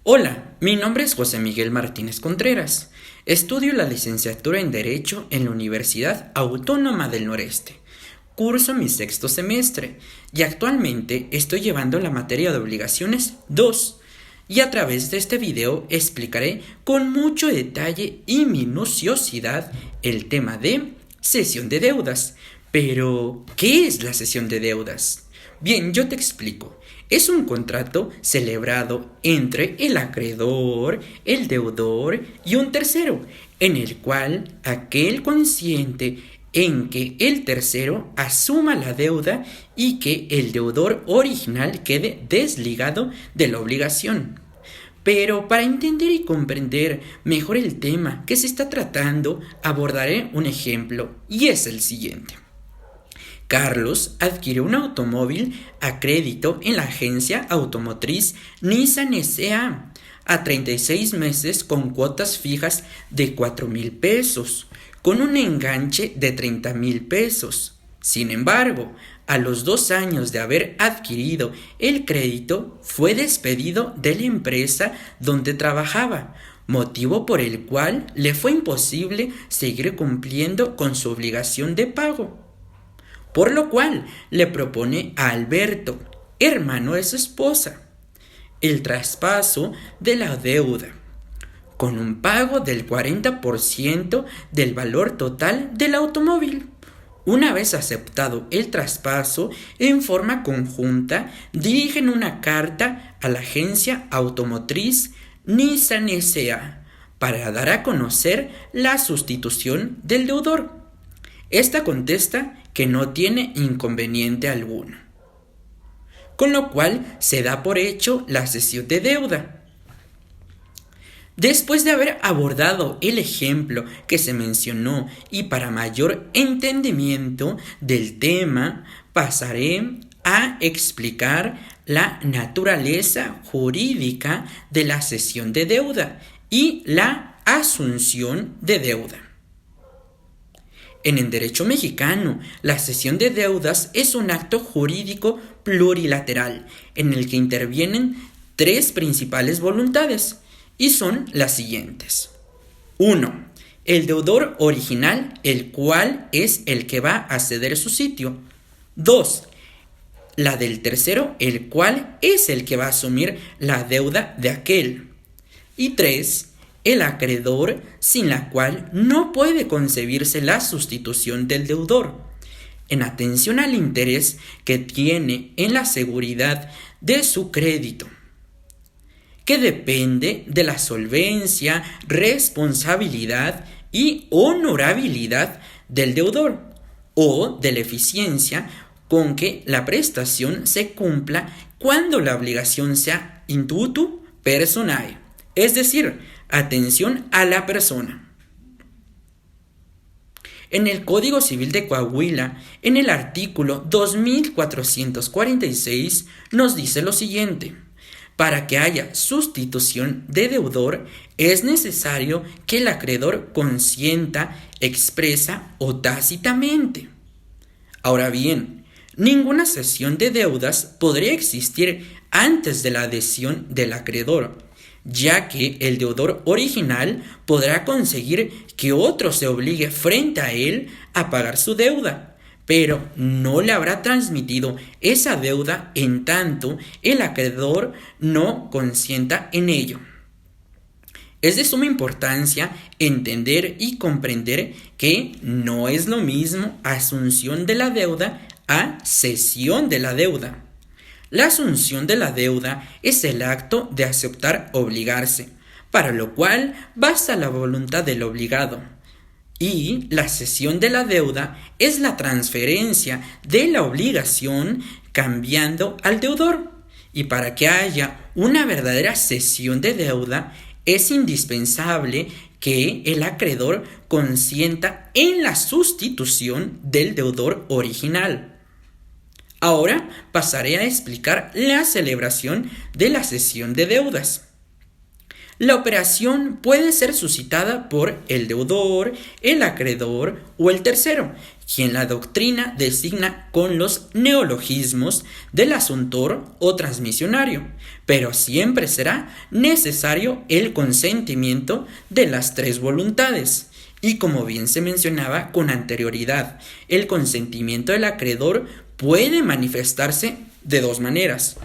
Hola, mi nombre es José Miguel Martínez Contreras. Estudio la licenciatura en Derecho en la Universidad Autónoma del Noreste. Curso mi sexto semestre y actualmente estoy llevando la materia de obligaciones 2. Y a través de este video explicaré con mucho detalle y minuciosidad el tema de cesión de deudas. Pero, ¿qué es la cesión de deudas? Bien, yo te explico. Es un contrato celebrado entre el acreedor, el deudor y un tercero, en el cual aquel consiente en que el tercero asuma la deuda y que el deudor original quede desligado de la obligación. Pero para entender y comprender mejor el tema que se está tratando, abordaré un ejemplo, y es el siguiente. Carlos adquirió un automóvil a crédito en la agencia automotriz Nissan S.A. a 36 meses con cuotas fijas de 4,000 pesos, con un enganche de 30,000 pesos. Sin embargo, a los 2 años de haber adquirido el crédito, fue despedido de la empresa donde trabajaba, motivo por el cual le fue imposible seguir cumpliendo con su obligación de pago. Por lo cual le propone a Alberto, hermano de su esposa, el traspaso de la deuda, con un pago del 40% del valor total del automóvil. Una vez aceptado el traspaso, en forma conjunta dirigen una carta a la agencia automotriz Nissan S.A. para dar a conocer la sustitución del deudor. Esta contesta que no tiene inconveniente alguno, con lo cual se da por hecho la cesión de deuda. Después de haber abordado el ejemplo que se mencionó y para mayor entendimiento del tema, pasaré a explicar la naturaleza jurídica de la cesión de deuda y la asunción de deuda. En el derecho mexicano, la cesión de deudas es un acto jurídico plurilateral en el que intervienen 3 principales voluntades y son las siguientes. 1. El deudor original, el cual es el que va a ceder su sitio. 2. La del tercero, el cual es el que va a asumir la deuda de aquel. Y 3. El acreedor, sin la cual no puede concebirse la sustitución del deudor, en atención al interés que tiene en la seguridad de su crédito, que depende de la solvencia, responsabilidad y honorabilidad del deudor, o de la eficiencia con que la prestación se cumpla cuando la obligación sea intuitu personae, es decir, atención a la persona. En el Código Civil de Coahuila, en el artículo 2446, nos dice lo siguiente: para que haya sustitución de deudor, es necesario que el acreedor consienta expresa o tácitamente. Ahora bien, ninguna cesión de deudas podría existir antes de la adhesión del acreedor, ya que el deudor original podrá conseguir que otro se obligue frente a él a pagar su deuda, pero no le habrá transmitido esa deuda en tanto el acreedor no consienta en ello. Es de suma importancia entender y comprender que no es lo mismo asunción de la deuda a cesión de la deuda. La asunción de la deuda es el acto de aceptar obligarse, para lo cual basta la voluntad del obligado. Y la cesión de la deuda es la transferencia de la obligación cambiando al deudor. Y para que haya una verdadera cesión de deuda, es indispensable que el acreedor consienta en la sustitución del deudor original. Ahora pasaré a explicar la celebración de la cesión de deudas. La operación puede ser suscitada por el deudor, el acreedor o el tercero, quien la doctrina designa con los neologismos del asuntor o transmisionario, pero siempre será necesario el consentimiento de las tres voluntades. Y como bien se mencionaba con anterioridad, el consentimiento del acreedor puede manifestarse de dos maneras.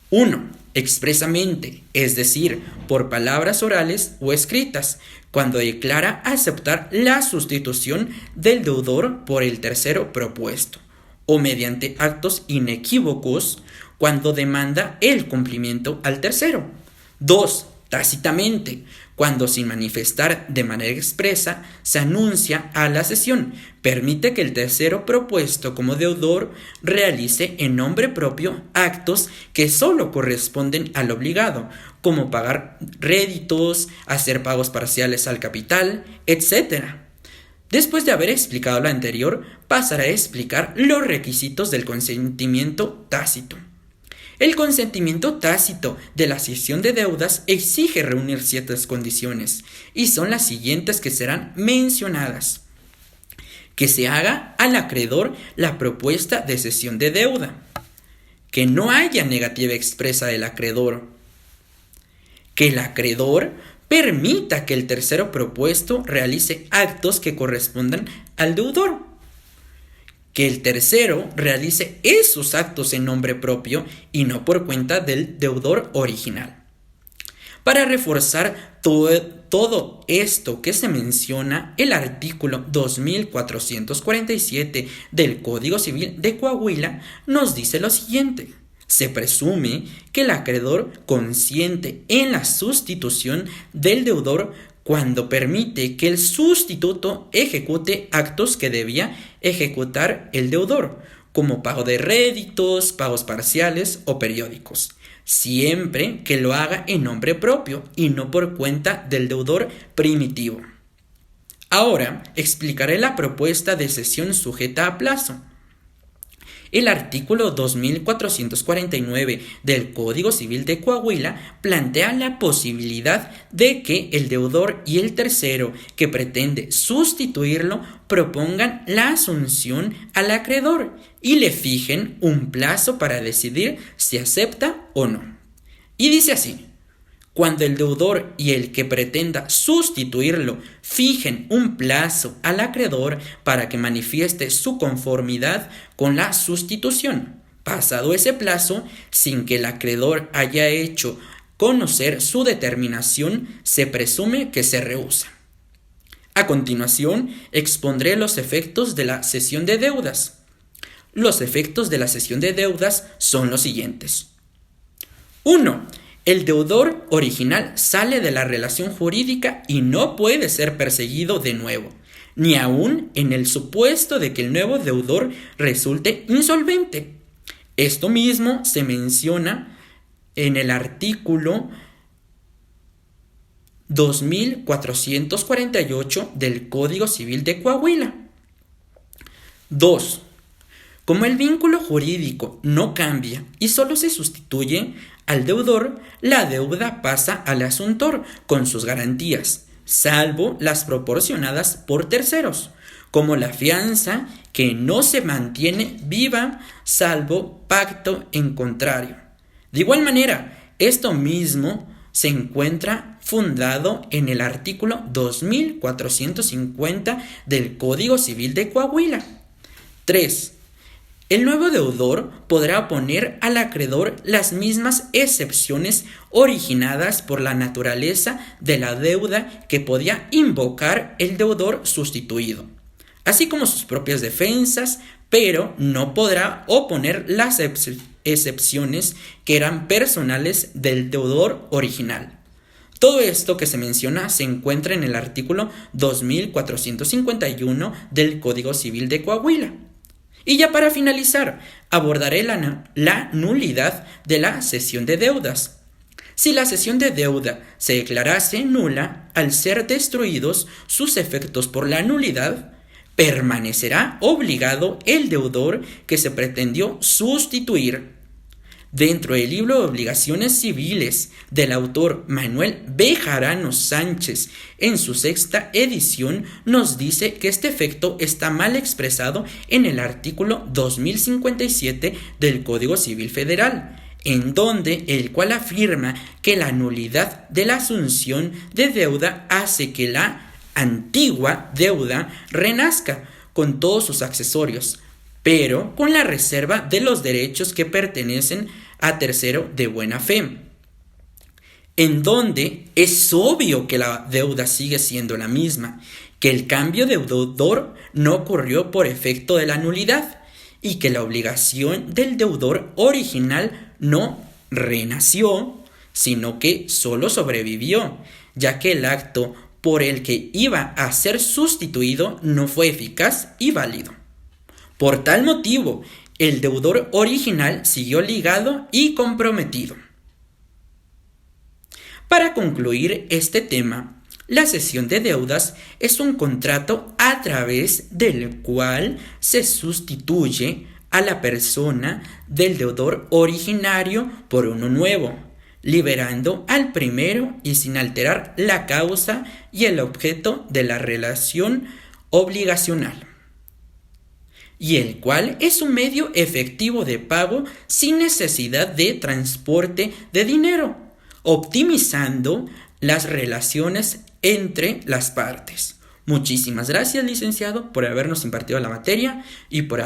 1. Expresamente, es decir, por palabras orales o escritas, cuando declara aceptar la sustitución del deudor por el tercero propuesto, o mediante actos inequívocos, cuando demanda el cumplimiento al tercero. 2. Tácitamente, cuando sin manifestar de manera expresa se anuncia a la cesión, permite que el tercero propuesto como deudor realice en nombre propio actos que solo corresponden al obligado, como pagar réditos, hacer pagos parciales al capital, etc. Después de haber explicado lo anterior, pasará a explicar los requisitos del consentimiento tácito. El consentimiento tácito de la cesión de deudas exige reunir ciertas condiciones, y son las siguientes que serán mencionadas. Que se haga al acreedor la propuesta de cesión de deuda. Que no haya negativa expresa del acreedor. Que el acreedor permita que el tercero propuesto realice actos que correspondan al deudor. Que el tercero realice esos actos en nombre propio y no por cuenta del deudor original. Para reforzar todo esto que se menciona, el artículo 2447 del Código Civil de Coahuila nos dice lo siguiente. Se presume que el acreedor consiente en la sustitución del deudor cuando permite que el sustituto ejecute actos que debía ejecutar el deudor, como pago de réditos, pagos parciales o periódicos, siempre que lo haga en nombre propio y no por cuenta del deudor primitivo. Ahora explicaré la propuesta de cesión sujeta a plazo. El artículo 2449 del Código Civil de Coahuila plantea la posibilidad de que el deudor y el tercero que pretende sustituirlo propongan la asunción al acreedor y le fijen un plazo para decidir si acepta o no. Y dice así: cuando el deudor y el que pretenda sustituirlo fijen un plazo al acreedor para que manifieste su conformidad con la sustitución. Pasado ese plazo, sin que el acreedor haya hecho conocer su determinación, se presume que se rehúsa. A continuación, expondré los efectos de la cesión de deudas. Los efectos de la cesión de deudas son los siguientes. 1. El deudor original sale de la relación jurídica y no puede ser perseguido de nuevo, ni aun en el supuesto de que el nuevo deudor resulte insolvente. Esto mismo se menciona en el artículo 2448 del Código Civil de Coahuila. 2. Como el vínculo jurídico no cambia y solo se sustituye al deudor, la deuda pasa al asuntor con sus garantías, salvo las proporcionadas por terceros, como la fianza, que no se mantiene viva salvo pacto en contrario. De igual manera, esto mismo se encuentra fundado en el artículo 2450 del Código Civil de Coahuila. 3. El nuevo deudor podrá oponer al acreedor las mismas excepciones originadas por la naturaleza de la deuda que podía invocar el deudor sustituido, así como sus propias defensas, pero no podrá oponer las excepciones que eran personales del deudor original. Todo esto que se menciona se encuentra en el artículo 2451 del Código Civil de Coahuila. Y ya para finalizar, abordaré la nulidad de la cesión de deudas. Si la cesión de deuda se declarase nula, al ser destruidos sus efectos por la nulidad, permanecerá obligado el deudor que se pretendió sustituir. Dentro del libro de Obligaciones Civiles del autor Manuel Bejarano Sánchez, en su sexta edición, nos dice que este efecto está mal expresado en el artículo 2057 del Código Civil Federal, en donde el cual afirma que la nulidad de la asunción de deuda hace que la antigua deuda renazca con todos sus accesorios, pero con la reserva de los derechos que pertenecen a tercero de buena fe, en donde es obvio que la deuda sigue siendo la misma, que el cambio de deudor no ocurrió por efecto de la nulidad y que la obligación del deudor original no renació, sino que solo sobrevivió, ya que el acto por el que iba a ser sustituido no fue eficaz y válido. Por tal motivo, el deudor original siguió ligado y comprometido. Para concluir este tema, la cesión de deudas es un contrato a través del cual se sustituye a la persona del deudor originario por uno nuevo, liberando al primero y sin alterar la causa y el objeto de la relación obligacional, y el cual es un medio efectivo de pago sin necesidad de transporte de dinero, optimizando las relaciones entre las partes. Muchísimas gracias, licenciado, por habernos impartido la materia y por